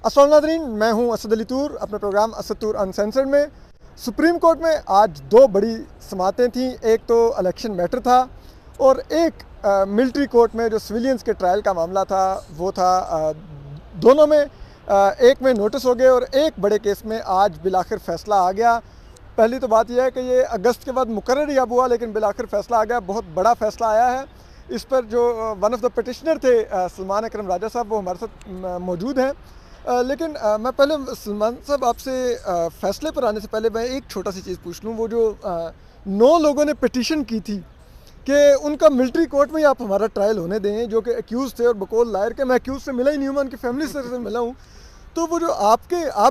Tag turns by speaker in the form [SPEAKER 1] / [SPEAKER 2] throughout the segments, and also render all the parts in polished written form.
[SPEAKER 1] السلام ناظرین، میں ہوں اسد علی طور اپنے پروگرام اسد طور انسینسرڈ میں۔ سپریم کورٹ میں آج دو بڑی سماعتیں تھیں، ایک تو الیکشن میٹر تھا اور ایک ملٹری کورٹ میں جو سویلینز کے ٹرائل کا معاملہ تھا وہ تھا۔ دونوں میں ایک میں نوٹس ہو گئے اور ایک بڑے کیس میں آج بالآخر فیصلہ آ گیا۔ پہلی تو بات یہ ہے کہ یہ اگست کے بعد مقرر ہی اب ہوا، لیکن بالآخر فیصلہ آ گیا، بہت بڑا فیصلہ آیا ہے۔ اس پر جو ون آف دا پٹیشنر تھے سلمان اکرم راجہ صاحب، وہ ہمارے ساتھ موجود ہیں۔ لیکن میں پہلے سلمان صاحب آپ سے فیصلے پر آنے سے پہلے میں ایک چھوٹا سی چیز پوچھ لوں۔ وہ جو 9 لوگوں نے پٹیشن کی تھی کہ ان کا ملٹری کورٹ میں ہی آپ ہمارا ٹرائل ہونے دیں، جو کہ ایکیوز تھے اور بقول لائر کے میں ایکیوز سے ملا ہی نہیں ہوں، میں ان کی فیملی سے ملا ہوں، تو وہ جو آپ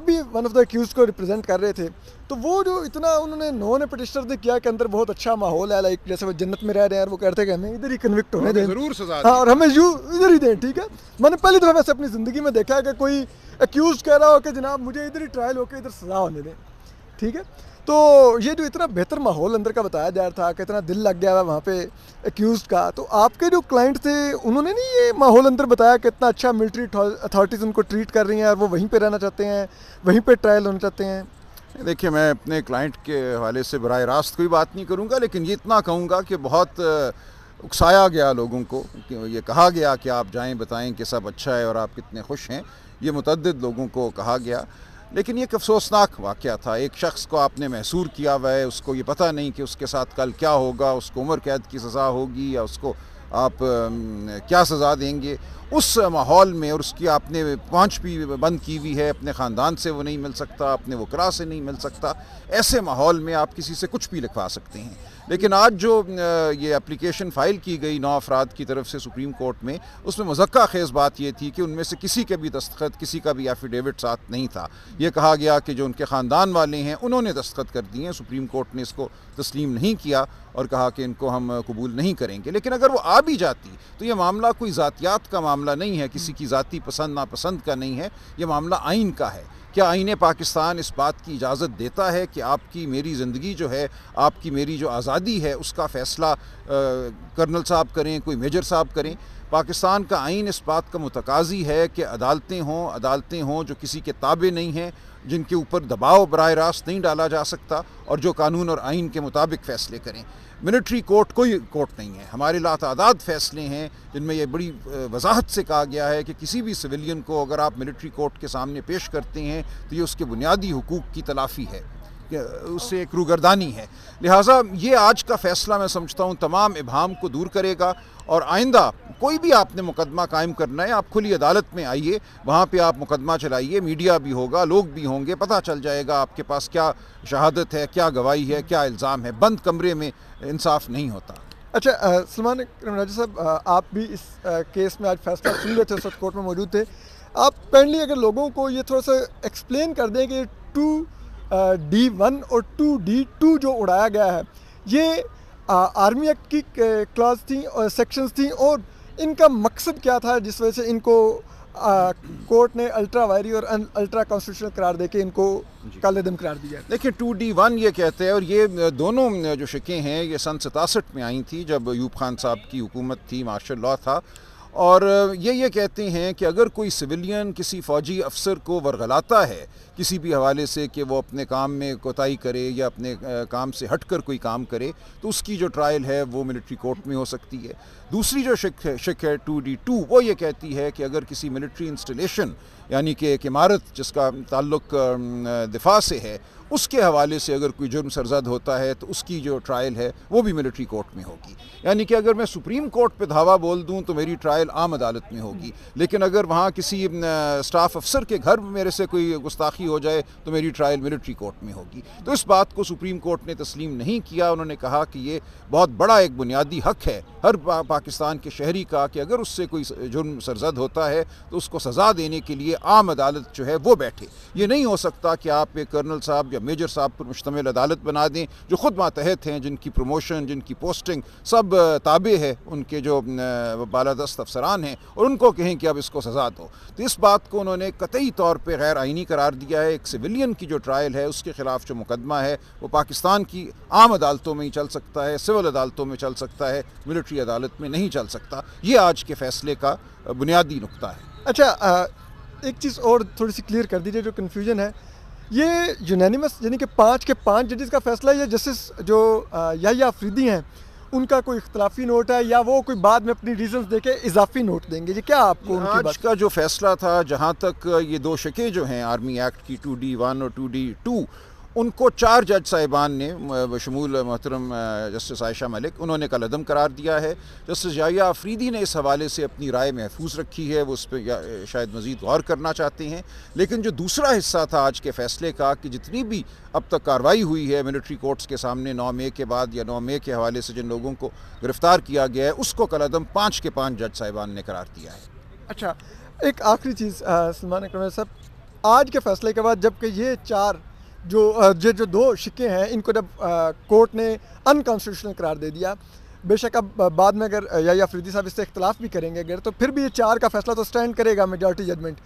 [SPEAKER 1] بھی ون آف دا ایکیوز کو ریپرزینٹ کر رہے تھے، تو وہ جو اتنا انہوں نے 9 نے پٹیشنر نے کیا کہ اندر بہت اچھا ماحول ہے، لائک جیسے وہ جنت میں رہ رہے ہیں، اور وہ کہتے ہیں کہ ہمیں ادھر ہی کنوکٹ ہونے دیں،
[SPEAKER 2] ضرور سزا
[SPEAKER 1] ہاں، اور ہمیں ادھر ہی دیں، ٹھیک ہے۔ میں نے پہلی دفعہ ویسے اپنی زندگی میں دیکھا ہے کہ کوئی ایکیوز کہہ رہا ہو کہ جناب مجھے ادھر ہی ٹرائل ہو کے ادھر سزا ہونے دیں، ٹھیک ہے۔ تو یہ جو اتنا بہتر ماحول اندر کا بتایا جا رہا تھا کہ اتنا دل لگ گیا ہے وہاں پہ ایکیوزڈ کا، تو آپ کے جو کلائنٹ تھے انہوں نے نہیں یہ ماحول اندر بتایا کہ اتنا اچھا ملٹری اتھارٹیز ان کو ٹریٹ کر رہی ہیں اور وہ وہیں پہ رہنا چاہتے ہیں، وہیں پہ ٹرائل ہونا چاہتے ہیں؟
[SPEAKER 2] دیکھیے، میں اپنے کلائنٹ کے حوالے سے براہ راست کوئی بات نہیں کروں گا، لیکن یہ اتنا کہوں گا کہ بہت اکسایا گیا لوگوں کو، کہ یہ کہا گیا کہ آپ جائیں بتائیں کہ سب اچھا ہے اور آپ کتنے خوش ہیں، یہ متعدد لوگوں کو کہا گیا، لیکن یہ ایک افسوسناک واقعہ تھا۔ ایک شخص کو آپ نے محصور کیا ہوا ہے، اس کو یہ پتہ نہیں کہ اس کے ساتھ کل کیا ہوگا، اس کو عمر قید کی سزا ہوگی یا اس کو آپ کیا سزا دیں گے۔ اس ماحول میں، اور اس کی آپ نے پہنچ بھی بند کی ہوئی ہے، اپنے خاندان سے وہ نہیں مل سکتا، اپنے وکلاء سے نہیں مل سکتا، ایسے ماحول میں آپ کسی سے کچھ بھی لکھوا سکتے ہیں۔ لیکن آج جو یہ اپلیکیشن فائل کی گئی 9 افراد کی طرف سے سپریم کورٹ میں، اس میں مذکّر خیز بات یہ تھی کہ ان میں سے کسی کے بھی دستخط، کسی کا بھی ایفیڈیوٹ ساتھ نہیں تھا۔ یہ کہا گیا کہ جو ان کے خاندان والے ہیں انہوں نے دستخط کر دیے ہیں، سپریم کورٹ نے اس کو تسلیم نہیں کیا اور کہا کہ ان کو ہم قبول نہیں کریں گے۔ لیکن اگر وہ آ بھی جاتی تو یہ معاملہ کوئی ذاتیات کا معاملہ نہیں ہے، کسی کی ذاتی پسند ناپسند کا نہیں ہے، یہ معاملہ آئین کا ہے۔ کیا آئین پاکستان اس بات کی اجازت دیتا ہے کہ آپ کی میری زندگی جو ہے، آپ کی میری جو آزادی ہے، اس کا فیصلہ کرنل صاحب کریں، کوئی میجر صاحب کریں؟ پاکستان کا آئین اس بات کا متقاضی ہے کہ عدالتیں ہوں جو کسی کے تابع نہیں ہیں، جن کے اوپر دباؤ براہ راست نہیں ڈالا جا سکتا، اور جو قانون اور آئین کے مطابق فیصلے کریں۔ ملٹری کورٹ کوئی کورٹ نہیں ہے، ہمارے لاتعداد فیصلے ہیں جن میں یہ بڑی وضاحت سے کہا گیا ہے کہ کسی بھی سویلین کو اگر آپ ملٹری کورٹ کے سامنے پیش کرتے ہیں تو یہ اس کے بنیادی حقوق کی تلافی ہے، اس سے ایک روگردانی ہے۔ لہٰذا یہ آج کا فیصلہ میں سمجھتا ہوں تمام ابہام کو دور کرے گا، اور آئندہ کوئی بھی آپ نے مقدمہ قائم کرنا ہے، آپ کھلی عدالت میں آئیے، وہاں پہ آپ مقدمہ چلائیے، میڈیا بھی ہوگا، لوگ بھی ہوں گے، پتہ چل جائے گا آپ کے پاس کیا شہادت ہے، کیا گواہی ہے، کیا الزام ہے۔ بند کمرے میں انصاف نہیں ہوتا۔
[SPEAKER 1] اچھا، سلمان اکرم راجہ صاحب، آپ بھی اس کیس میں آج فیصلہ سن رہے تھے، اس وقت کورٹ میں موجود تھے۔ آپ کائنڈلی اگر لوگوں کو یہ تھوڑا سا ایکسپلین کر دیں کہ 2D1 اور 2D2 جو اڑایا گیا ہے، یہ آرمی ایکٹ کی کلاس تھیں اور سیکشنز تھیں، اور ان کا مقصد کیا تھا جس وجہ سے ان کو کورٹ نے الٹرا وائری اور الٹرا کانسٹیٹیوشنل قرار دے کے ان کو کالے دم قرار دیا ہے؟
[SPEAKER 2] دیکھیں، 2D1 یہ کہتے ہیں، اور یہ دونوں جو شکیں ہیں یہ سن 67 میں آئی تھیں، جب ایوب خان صاحب کی حکومت تھی، مارشل لاء تھا، اور یہ کہتے ہیں کہ اگر کوئی سویلین کسی فوجی افسر کو ورغلاتا ہے کسی بھی حوالے سے کہ وہ اپنے کام میں کوتاہی کرے یا اپنے کام سے ہٹ کر کوئی کام کرے، تو اس کی جو ٹرائل ہے وہ ملٹری کورٹ میں ہو سکتی ہے۔ دوسری جو شک ہے 2D2، وہ یہ کہتی ہے کہ اگر کسی ملٹری انسٹالیشن، یعنی کہ ایک عمارت جس کا تعلق دفاع سے ہے، اس کے حوالے سے اگر کوئی جرم سرزد ہوتا ہے تو اس کی جو ٹرائل ہے وہ بھی ملٹری کورٹ میں ہوگی۔ یعنی کہ اگر میں سپریم کورٹ پہ دعویٰ بول دوں تو میری ٹرائل عام عدالت میں ہوگی، لیکن اگر وہاں کسی اسٹاف افسر کے گھر میرے سے کوئی گستاخی ہو جائے تو میری ٹرائل ملٹری کورٹ میں ہوگی۔ تو اس بات کو سپریم کورٹ نے تسلیم نہیں کیا۔ انہوں نے کہا کہ یہ بہت بڑا ایک بنیادی حق ہے ہر پاکستان کے شہری کا کہ اگر اس سے کوئی جرم سرزد ہوتا ہے تو اس کو سزا دینے کے لیے عام عدالت جو ہے وہ بیٹھے۔ یہ نہیں ہو سکتا کہ آپ ایک کرنل صاحب یا میجر صاحب پر مشتمل عدالت بنا دیں جو خود ماتحت ہیں، جن کی پروموشن، جن کی پوسٹنگ سب تابع ہے ان کے جو بالادست افسران ہیں، اور ان کو کہیں کہ اب اس کو سزا دو۔ تو اس بات کو انہوں نے قطعی طور پہ غیر آئینی قرار دیا ہے۔ ایک سویلین کی جو ٹرائل ہے اس کے خلاف جو مقدمہ ہے وہ پاکستان کی عام عدالتوں میں ہی چل سکتا ہے، سول عدالتوں میں چل سکتا ہے، ملٹری عدالت میں نہیں چل سکتا۔ یہ آج کے فیصلے کا بنیادی نقطہ ہے۔
[SPEAKER 1] اچھا، ایک چیز اور تھوڑی سی کلیئر کر دیجیے جو کنفیوژن ہے، یہ یونینیمس یعنی کہ 5 کے 5 ججز کا فیصلہ ہے، یا جسٹس جو یحییٰ افریدی ہیں ان کا کوئی اختلافی نوٹ ہے، یا وہ کوئی بعد میں اپنی ریزنز دے کے اضافی نوٹ دیں گے؟ یہ کیا آپ کو ان کی
[SPEAKER 2] آج کا جو فیصلہ تھا، جہاں تک یہ 2 شقیں جو ہیں آرمی ایکٹ کی 2D1 اور 2D2، ان کو 4 جج صاحبان نے بشمول محترم جسٹس عائشہ ملک انہوں نے کالعدم قرار دیا ہے۔ جسٹس یحییٰ افریدی نے اس حوالے سے اپنی رائے محفوظ رکھی ہے، وہ اس پہ شاید مزید غور کرنا چاہتے ہیں۔ لیکن جو دوسرا حصہ تھا آج کے فیصلے کا، کہ جتنی بھی اب تک کارروائی ہوئی ہے ملٹری کورٹس کے سامنے 9 مئی کے بعد یا 9 مئی کے حوالے سے جن لوگوں کو گرفتار کیا گیا ہے، اس کو کالعدم 5 کے 5 جج صاحبان نے قرار دیا ہے۔
[SPEAKER 1] اچھا، ایک آخری چیز سلمان اکرم صاحب، آج کے فیصلے کے بعد جب کہ یہ 4 جو 2 شقیں ہیں ان کو جب کورٹ نے انکانسٹیٹیوشنل قرار دے دیا، بے شک اب بعد میں اگر یحییٰ افریدی صاحب اس سے اختلاف بھی کریں گے اگر، تو پھر بھی یہ 4 کا فیصلہ تو سٹینڈ کرے گا، میجارٹی ججمنٹ،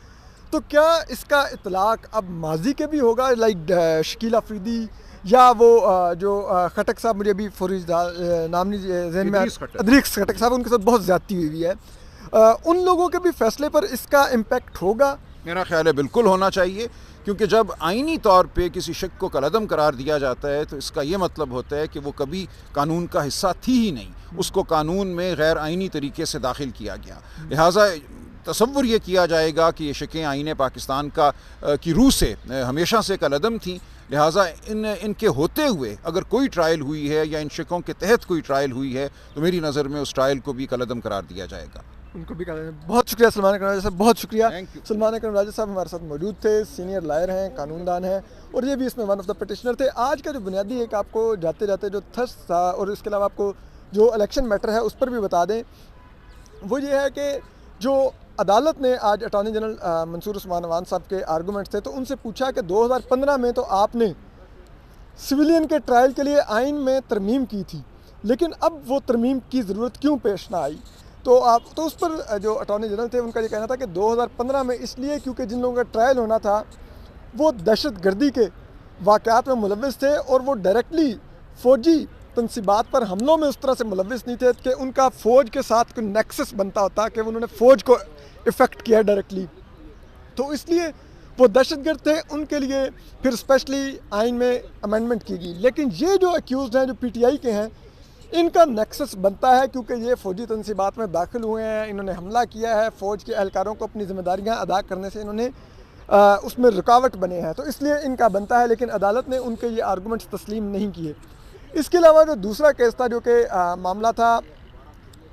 [SPEAKER 1] تو کیا اس کا اطلاق اب ماضی کے بھی ہوگا، لائک شکیل افریدی یا وہ جو خٹک صاحب، مجھے ابھی فوری نام نہیں ذہن میں، ادریس خٹک صاحب، ان کے ساتھ بہت زیادتی ہوئی ہے، ان لوگوں کے بھی فیصلے پر اس کا امپیکٹ ہوگا؟
[SPEAKER 2] میرا خیال ہے بالکل ہونا چاہیے، کیونکہ جب آئینی طور پہ کسی شخص کو کالعدم قرار دیا جاتا ہے تو اس کا یہ مطلب ہوتا ہے کہ وہ کبھی قانون کا حصہ تھی ہی نہیں، اس کو قانون میں غیر آئینی طریقے سے داخل کیا گیا۔ لہٰذا تصور یہ کیا جائے گا کہ یہ شقیں آئین پاکستان کی روح سے ہمیشہ سے کالعدم تھیں، لہٰذا ان کے ہوتے ہوئے اگر کوئی ٹرائل ہوئی ہے یا ان شقوں کے تحت کوئی ٹرائل ہوئی ہے تو میری نظر میں اس ٹرائل کو بھی کالعدم قرار دیا جائے گا۔
[SPEAKER 1] ان کو بھی بہت شکریہ سلمان اکرم راجہ صاحب، بہت شکریہ۔ سلمان اکرم راجہ صاحب ہمارے ساتھ موجود تھے، سینئر لائر ہیں، قانون دان ہیں، اور یہ بھی اس میں ون آف دا پٹیشنر تھے۔ آج کا جو بنیادی ایک آپ کو جاتے جاتے جو تھس تھا، اور اس کے علاوہ آپ کو جو الیکشن میٹر ہے اس پر بھی بتا دیں، وہ یہ ہے کہ جو عدالت نے آج اٹارنی جنرل منصور عثمان عوان صاحب کے آرگومنٹس تھے، تو ان سے پوچھا کہ 2015 میں تو آپ نے سویلین کے ٹرائل کے لیے آئین میں ترمیم کی تھی، لیکن اب وہ ترمیم کی ضرورت کیوں پیش نہ آئی؟ تو اس پر جو اٹارنی جنرل تھے ان کا یہ کہنا تھا کہ 2015 میں اس لیے کیونکہ جن لوگوں کا ٹرائل ہونا تھا وہ دہشت گردی کے واقعات میں ملوث تھے، اور وہ ڈائریکٹلی فوجی تنصیبات پر حملوں میں اس طرح سے ملوث نہیں تھے کہ ان کا فوج کے ساتھ کوئی نیکسس بنتا ہوتا کہ انہوں نے فوج کو افیکٹ کیا ڈائریکٹلی، تو اس لیے وہ دہشت گرد تھے، ان کے لیے پھر اسپیشلی آئین میں امینڈمنٹ کی گئی۔ لیکن یہ جو ایکیوزڈ ہیں جو پی ٹی آئی کے ہیں، ان کا نیکسس بنتا ہے کیونکہ یہ فوجی تنصیبات میں داخل ہوئے ہیں، انہوں نے حملہ کیا ہے، فوج کے اہلکاروں کو اپنی ذمہ داریاں ادا کرنے سے انہوں نے اس میں رکاوٹ بنے ہیں، تو اس لیے ان کا بنتا ہے، لیکن عدالت نے ان کے یہ آرگومنٹس تسلیم نہیں کیے۔ اس کے علاوہ جو دوسرا کیس تھا جو کہ معاملہ تھا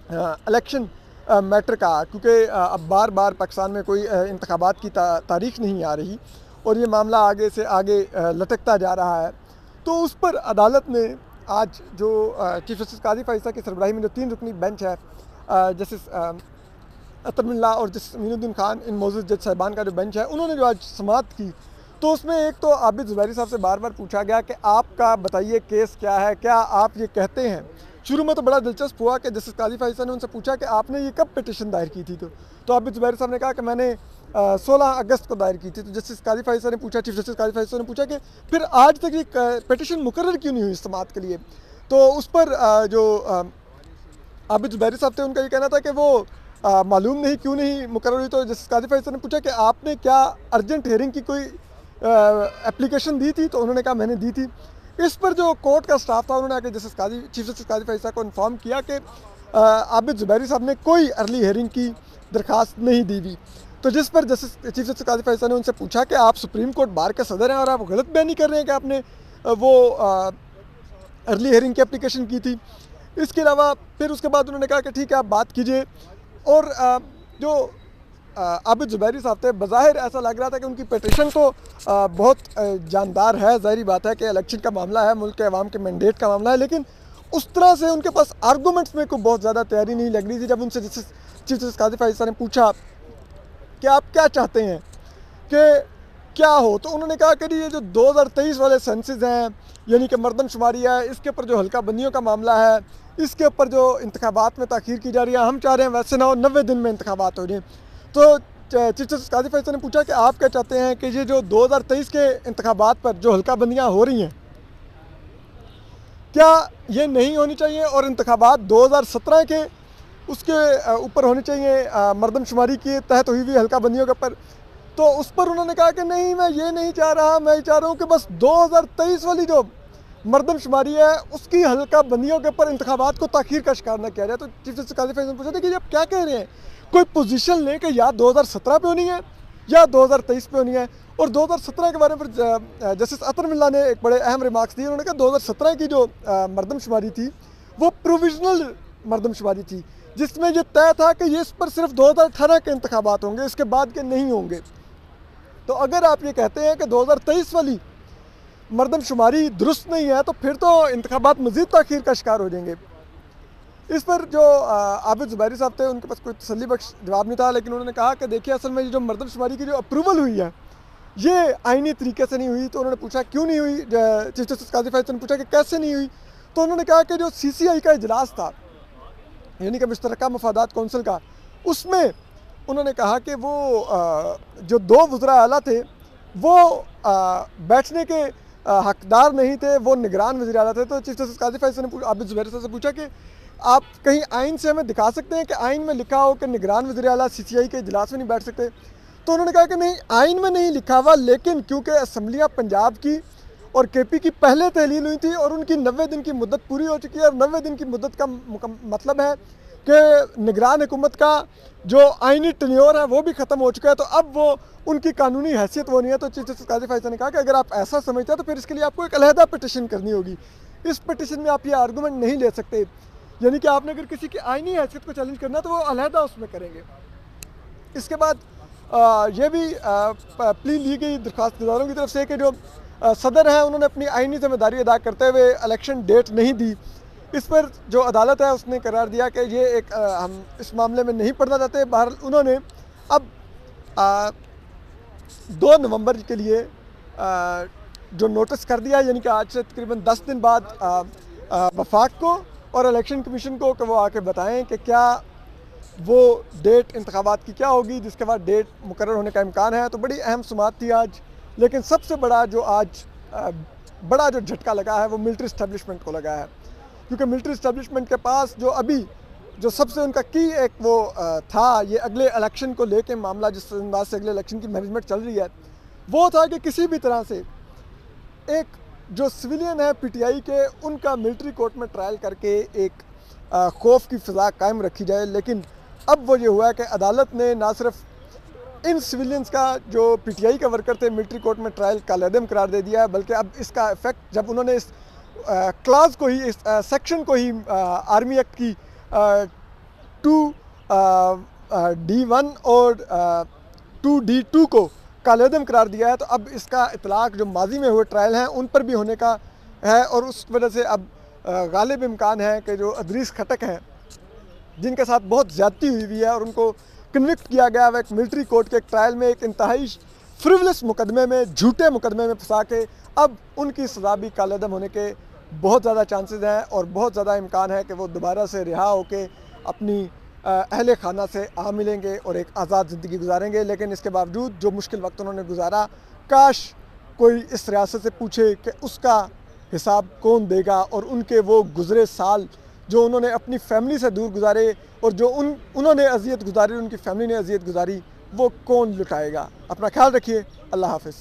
[SPEAKER 1] الیکشن میٹر کا، کیونکہ اب بار بار پاکستان میں کوئی انتخابات کی تاریخ نہیں آ رہی اور یہ معاملہ آگے سے آگے لٹکتا جا رہا ہے، تو اس پر عدالت نے آج جو چیف جسٹس قاضی فائز صاحب کی سربراہی میں جو 3 رکنی بینچ ہے، جسٹس اطہر اللہ اور جسٹس امین الدین خان، ان معزز جج صاحبان کا جو بینچ ہے، انہوں نے جو آج سماعت کی، تو اس میں ایک تو عابد زبیری صاحب سے بار بار پوچھا گیا کہ آپ کا بتائیے کیس کیا ہے، کیا آپ یہ کہتے ہیں؟ شروع میں تو بڑا دلچسپ ہوا کہ جسٹس قاضی فائز صاحب نے ان سے پوچھا کہ آپ نے یہ کب پٹیشن دائر کی تھی، تو عابد زبیری صاحب نے کہا کہ میں نے 16 اگست کو دائر کی تھی۔ تو جسٹس قاضی فائز صاحب نے پوچھا، چیف جسٹس قاضی فائز صاحب نے پوچھا کہ پھر آج تک یہ پٹیشن مقرر کیوں نہیں ہوئی سماعت کے لیے؟ تو اس پر جو عابد زبیری صاحب تھے ان کا یہ کہنا تھا کہ وہ معلوم نہیں کیوں نہیں مقرر ہوئی۔ تو جسٹس قاضی فائز صاحب نے پوچھا کہ آپ نے کیا ارجنٹ ہیئرنگ کی کوئی اپلیکیشن دی تھی؟ تو انہوں نے کہا میں نے دی تھی۔ اس پر جو کورٹ کا سٹاف تھا انہوں نے آ کے چیف جسٹس قاضی فائز صاحب کو انفارم کیا کہ عابد زبیری صاحب نے کوئی ارلی ہیئرنگ کی درخواست نہیں دی ہوئی، تو جس پر چیف جسٹس قاضی فائز صاحب نے ان سے پوچھا کہ آپ سپریم کورٹ بار کے صدر ہیں اور آپ غلط بیانی کر رہے ہیں کہ آپ نے وہ ارلی ہیئرنگ کی اپلیکیشن کی تھی۔ اس کے علاوہ پھر اس کے بعد انہوں نے کہا کہ ٹھیک ہے آپ بات کیجئے، اور جو عابد زبیری صاحب تھے بظاہر ایسا لگ رہا تھا کہ ان کی پٹیشن تو بہت جاندار ہے، ظاہری بات ہے کہ الیکشن کا معاملہ ہے، ملک کے عوام کے مینڈیٹ کا معاملہ ہے، لیکن اس طرح سے ان کے پاس آرگومنٹس میں کوئی بہت زیادہ تیاری نہیں لگ رہی تھی۔ جب ان سے چیف جسٹس قاضی فائز صاحب نے پوچھا کہ آپ کیا چاہتے ہیں کہ کیا ہو، تو انہوں نے کہا کہ یہ جو 2023 والے سینسز ہیں، یعنی کہ مردم شماری ہے، اس کے اوپر جو حلقہ بندیوں کا معاملہ ہے، اس کے اوپر جو انتخابات میں تاخیر کی جا رہی ہے، ہم چاہ رہے ہیں ویسے نہ ہو، 90 دن میں انتخابات ہو جائیں۔ تو چیف جسٹس قاضی فائز صاحب نے پوچھا کہ آپ کیا چاہتے ہیں کہ یہ جو 2023 کے انتخابات پر جو حلقہ بندیاں ہو رہی ہیں، کیا یہ نہیں ہونی چاہیے اور انتخابات 2017 کے اس کے اوپر ہونی چاہیے، مردم شماری کے تحت ہوئی ہوئی حلقہ بندیوں کے اوپر؟ تو اس پر انہوں نے کہا کہ نہیں میں یہ نہیں چاہ رہا، میں یہ چاہ رہا ہوں کہ بس 2023 والی جو مردم شماری ہے اس کی حلقہ بندیوں کے اوپر انتخابات کو تاخیر کا شکار نہ کیا جائے۔ تو چیف جسٹس قاضی فیصل نے پوچھا تھا کہ یہ آپ کیا کہہ رہے ہیں، کوئی پوزیشن لیں کہ یا 2017 پہ ہونی ہے یا 2023 پہ ہونی ہے؟ اور 2017 کے بارے میں جسٹس اطہر ملا نے ایک بڑے اہم ریمارکس دیے۔ انہوں نے کہا 2017 کی جو مردم شماری تھی وہ پروویژنل مردم شماری تھی، جس میں یہ طے تھا کہ یہ اس پر صرف 2018 کے انتخابات ہوں گے، اس کے بعد کے نہیں ہوں گے۔ تو اگر آپ یہ کہتے ہیں کہ 2023 والی مردم شماری درست نہیں ہے تو پھر تو انتخابات مزید تاخیر کا شکار ہو جائیں گے۔ اس پر جو عابد زبیری صاحب تھے ان کے پاس کوئی تسلی بخش جواب نہیں تھا، لیکن انہوں نے کہا کہ دیکھیے اصل میں یہ جو مردم شماری کی جو اپروول ہوئی ہے یہ آئینی طریقے سے نہیں ہوئی۔ تو انہوں نے پوچھا کیوں نہیں ہوئی، چیف جسٹس قاضی فیصل نے پوچھا کہ کیسے نہیں ہوئی؟ تو انہوں نے کہا کہ جو CCI کا اجلاس تھا، یعنی کہ مشترکہ مفادات کونسل کا، اس میں انہوں نے کہا کہ وہ جو 2 وزراء اعلیٰ تھے وہ بیٹھنے کے حقدار نہیں تھے، وہ نگران وزیر اعلیٰ تھے۔ تو چیف جسٹس قاضی فیصل نے عابد زبیری صاحب سے پوچھا کہ آپ کہیں آئین سے ہمیں دکھا سکتے ہیں کہ آئین میں لکھا ہو کہ نگران وزیر اعلیٰ CCI کے اجلاس میں نہیں بیٹھ سکتے؟ تو انہوں نے کہا کہ نہیں، آئین میں نہیں لکھا ہوا، لیکن کیونکہ اسمبلیاں پنجاب کی اور KP کی پہلے تحلیل ہوئی تھی اور ان کی 90 دن کی مدت پوری ہو چکی ہے، اور 90 دن کی مدت کا مطلب ہے کہ نگران حکومت کا جو آئینی ٹینیور ہے وہ بھی ختم ہو چکا ہے، تو اب وہ ان کی قانونی حیثیت وہ نہیں ہے۔ تو چیف جسٹس قاضی فیصل نے کہا کہ اگر آپ ایسا سمجھتے ہیں تو پھر اس کے لیے آپ کو ایک علیحدہ پٹیشن کرنی ہوگی، اس پٹیشن میں آپ یہ آرگومنٹ نہیں لے سکتے، یعنی کہ آپ نے اگر کسی کی آئینی حیثیت کو چیلنج کرنا ہے تو وہ علیحدہ اس میں کریں گے۔ اس کے بعد یہ بھی پلی لی گئی درخواست گزاروں کی طرف سے کہ جو صدر ہیں انہوں نے اپنی آئینی ذمہ داری ادا کرتے ہوئے الیکشن ڈیٹ نہیں دی۔ اس پر جو عدالت ہے اس نے قرار دیا کہ یہ ایک ہم اس معاملے میں نہیں پڑھنا چاہتے۔ بہرحال انہوں نے اب 2 نومبر کے لیے جو نوٹس کر دیا، یعنی کہ آج سے تقریباً 10 دن بعد وفاق کو اور الیکشن کمیشن کو کہ وہ آ کے بتائیں کہ کیا وہ ڈیٹ انتخابات کی کیا ہوگی، جس کے بعد ڈیٹ مقرر ہونے کا امکان ہے۔ تو بڑی اہم سماعت تھی آج، لیکن سب سے بڑا جو آج بڑا جو جھٹکا لگا ہے وہ ملٹری اسٹیبلشمنٹ کو لگا ہے، کیونکہ ملٹری اسٹیبلشمنٹ کے پاس جو ابھی جو سب سے ان کا کی ایک وہ تھا یہ اگلے الیکشن کو لے کے معاملہ، جس انداز سے اگلے الیکشن کی مینجمنٹ چل رہی ہے، وہ تھا کہ کسی بھی طرح سے ایک جو سویلین ہے PTI کے ان کا ملٹری کورٹ میں ٹرائل کر کے ایک خوف کی فضا قائم رکھی جائے۔ لیکن اب وہ یہ ہوا ہے کہ عدالت نے نہ صرف ان سویلینز کا جو PTI کا ورکر تھے ملٹری کورٹ میں ٹرائل کا عدم قرار دے دیا ہے، بلکہ اب اس کا ایفیکٹ جب انہوں نے اس کلاز کو ہی، اس سیکشن کو ہی آرمی ایکٹ کی 2D1 اور 2D2 کو کالعدم قرار دیا ہے، تو اب اس کا اطلاق جو ماضی میں ہوئے ٹرائل ہیں ان پر بھی ہونے کا ہے، اور اس وجہ سے اب غالب امکان ہے کہ جو ادریس کھٹک ہیں جن کے ساتھ بہت زیادتی ہوئی ہے اور ان کو کنوکٹ کیا گیا ہے ایک ملٹری کورٹ کے ایک ٹرائل میں، ایک انتہائی فریولس مقدمے میں، جھوٹے مقدمے میں پھنسا کے، اب ان کی سزا بھی کالعدم ہونے کے بہت زیادہ چانسز ہیں اور بہت زیادہ امکان ہے کہ وہ دوبارہ سے رہا ہو کے اپنی اہل خانہ سے آ ملیں گے اور ایک آزاد زندگی گزاریں گے۔ لیکن اس کے باوجود جو مشکل وقت انہوں نے گزارا، کاش کوئی اس ریاست سے پوچھے کہ اس کا حساب کون دے گا، اور ان کے وہ گزرے سال جو انہوں نے اپنی فیملی سے دور گزارے اور جو انہوں نے اذیت گزاری، ان کی فیملی نے اذیت گزاری، وہ کون لٹائے گا۔ اپنا خیال رکھیے، اللہ حافظ۔